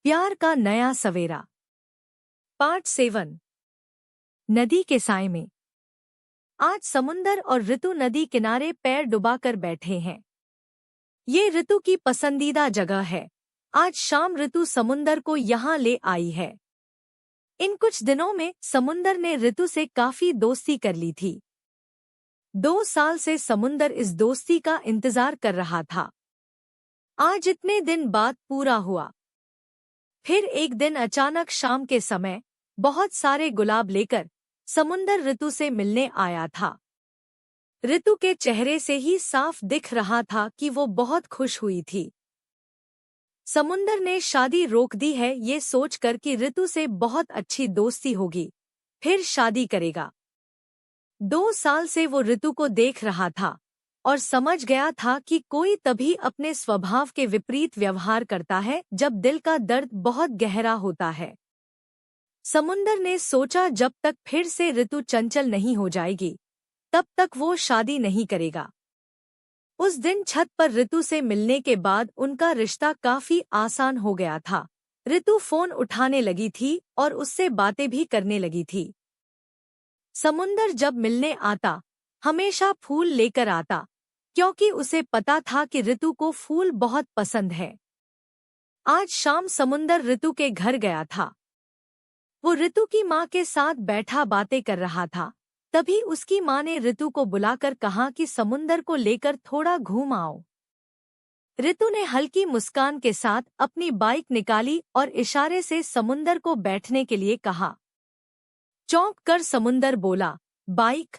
प्यार का नया सवेरा। पार्ट 7। नदी के साय में। आज समुंदर और ऋतु नदी किनारे पैर डुबाकर बैठे हैं। ये ऋतु की पसंदीदा जगह है। आज शाम ऋतु समुंदर को यहाँ ले आई है। इन कुछ दिनों में समुंदर ने ऋतु से काफी दोस्ती कर ली थी। 2 साल से समुंदर इस दोस्ती का इंतजार कर रहा था। आज इतने दिन बाद पूरा हुआ। फिर एक दिन अचानक शाम के समय बहुत सारे गुलाब लेकर समुंदर ऋतु से मिलने आया था। ऋतु के चेहरे से ही साफ दिख रहा था कि वो बहुत खुश हुई थी। समुंदर ने शादी रोक दी है ये सोचकर कि ऋतु से बहुत अच्छी दोस्ती होगी, फिर शादी करेगा। 2 साल से वो ऋतु को देख रहा था और समझ गया था कि कोई तभी अपने स्वभाव के विपरीत व्यवहार करता है जब दिल का दर्द बहुत गहरा होता है। समुंदर ने सोचा जब तक फिर से ऋतु चंचल नहीं हो जाएगी तब तक वो शादी नहीं करेगा। उस दिन छत पर ऋतु से मिलने के बाद उनका रिश्ता काफी आसान हो गया था। ऋतु फोन उठाने लगी थी और उससे बातें भी करने लगी थी। समुंदर जब मिलने आता हमेशा फूल लेकर आता, क्योंकि उसे पता था कि ऋतु को फूल बहुत पसंद है। आज शाम समुंदर ऋतु के घर गया था। वो ऋतु की माँ के साथ बैठा बातें कर रहा था। तभी उसकी माँ ने ऋतु को बुलाकर कहा कि समुंदर को लेकर थोड़ा घूम आओ। ऋतु ने हल्की मुस्कान के साथ अपनी बाइक निकाली और इशारे से समुंदर को बैठने के लिए कहा। चौंक कर समुंदर बोला, बाइक?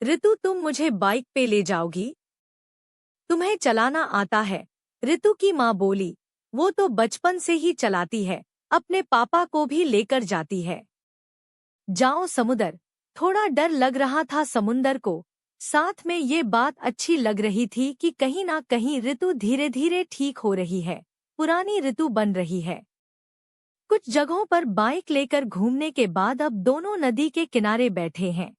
ऋतु, तुम मुझे बाइक पे ले जाओगी? तुम्हें चलाना आता है? ऋतु की माँ बोली, वो तो बचपन से ही चलाती है, अपने पापा को भी लेकर जाती है। जाओ समुंदर। थोड़ा डर लग रहा था समुंदर को, साथ में ये बात अच्छी लग रही थी कि कहीं ना कहीं ऋतु धीरे धीरे ठीक हो रही है, पुरानी ऋतु बन रही है। कुछ जगहों पर बाइक लेकर घूमने के बाद अब दोनों नदी के किनारे बैठे हैं।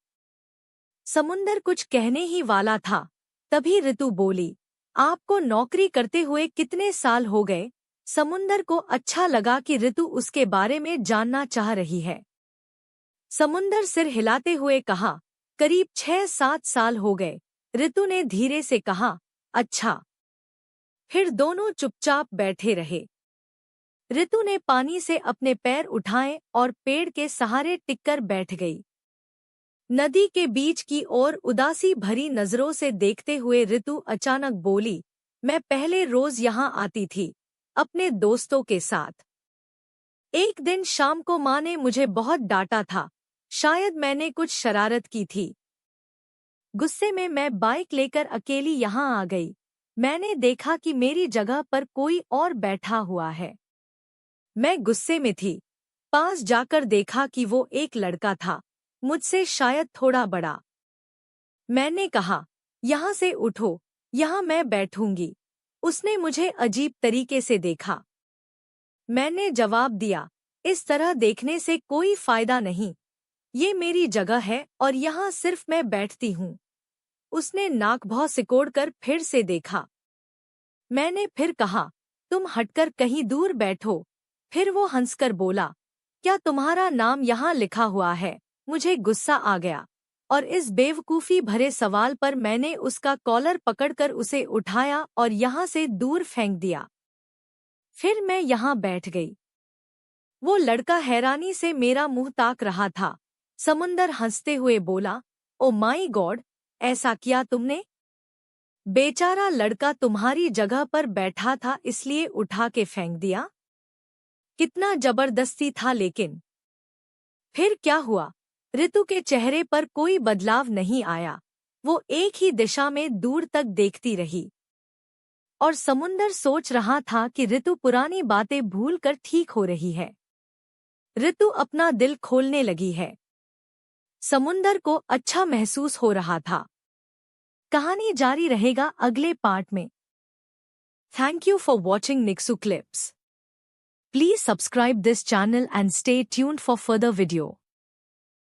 समुंदर कुछ कहने ही वाला था, तभी ऋतु बोली, आपको नौकरी करते हुए कितने साल हो गए? समुंदर को अच्छा लगा कि ऋतु उसके बारे में जानना चाह रही है। समुंदर सिर हिलाते हुए कहा, करीब 6-7 साल हो गए। ऋतु ने धीरे से कहा, अच्छा। फिर दोनों चुपचाप बैठे रहे। ऋतु ने पानी से अपने पैर उठाए और पेड़ के सहारे टिककर बैठ गई। नदी के बीच की ओर उदासी भरी नजरों से देखते हुए ऋतु अचानक बोली, मैं पहले रोज यहाँ आती थी, अपने दोस्तों के साथ। एक दिन शाम को माँ ने मुझे बहुत डांटा था, शायद मैंने कुछ शरारत की थी। गुस्से में मैं बाइक लेकर अकेली यहाँ आ गई। मैंने देखा कि मेरी जगह पर कोई और बैठा हुआ है। मैं गुस्से में थी। पास जाकर देखा कि वो एक लड़का था, मुझसे शायद थोड़ा बड़ा। मैंने कहा, यहाँ से उठो, यहाँ मैं बैठूंगी। उसने मुझे अजीब तरीके से देखा। मैंने जवाब दिया, इस तरह देखने से कोई फायदा नहीं, ये मेरी जगह है और यहाँ सिर्फ मैं बैठती हूँ। उसने नाक भौं सिकोड़कर फिर से देखा। मैंने फिर कहा, तुम हटकर कहीं दूर बैठो। फिर वो हंसकर बोला, क्या तुम्हारा नाम यहाँ लिखा हुआ है? मुझे गुस्सा आ गया और इस बेवकूफ़ी भरे सवाल पर मैंने उसका कॉलर पकड़कर उसे उठाया और यहाँ से दूर फेंक दिया। फिर मैं यहाँ बैठ गई। वो लड़का हैरानी से मेरा मुंह ताक रहा था। समुंदर हंसते हुए बोला, ओ माई गॉड, ऐसा किया तुमने? बेचारा लड़का तुम्हारी जगह पर बैठा था इसलिए उठा के फेंक दिया? कितना जबरदस्ती था लेकिन। फिर क्या हुआ? ऋतु के चेहरे पर कोई बदलाव नहीं आया। वो एक ही दिशा में दूर तक देखती रही और समुंदर सोच रहा था कि ऋतु पुरानी बातें भूलकर ठीक हो रही है। ऋतु अपना दिल खोलने लगी है। समुंदर को अच्छा महसूस हो रहा था। कहानी जारी रहेगा अगले पार्ट में। Thank you for watching Niksu clips. Please subscribe this channel and stay tuned for further video.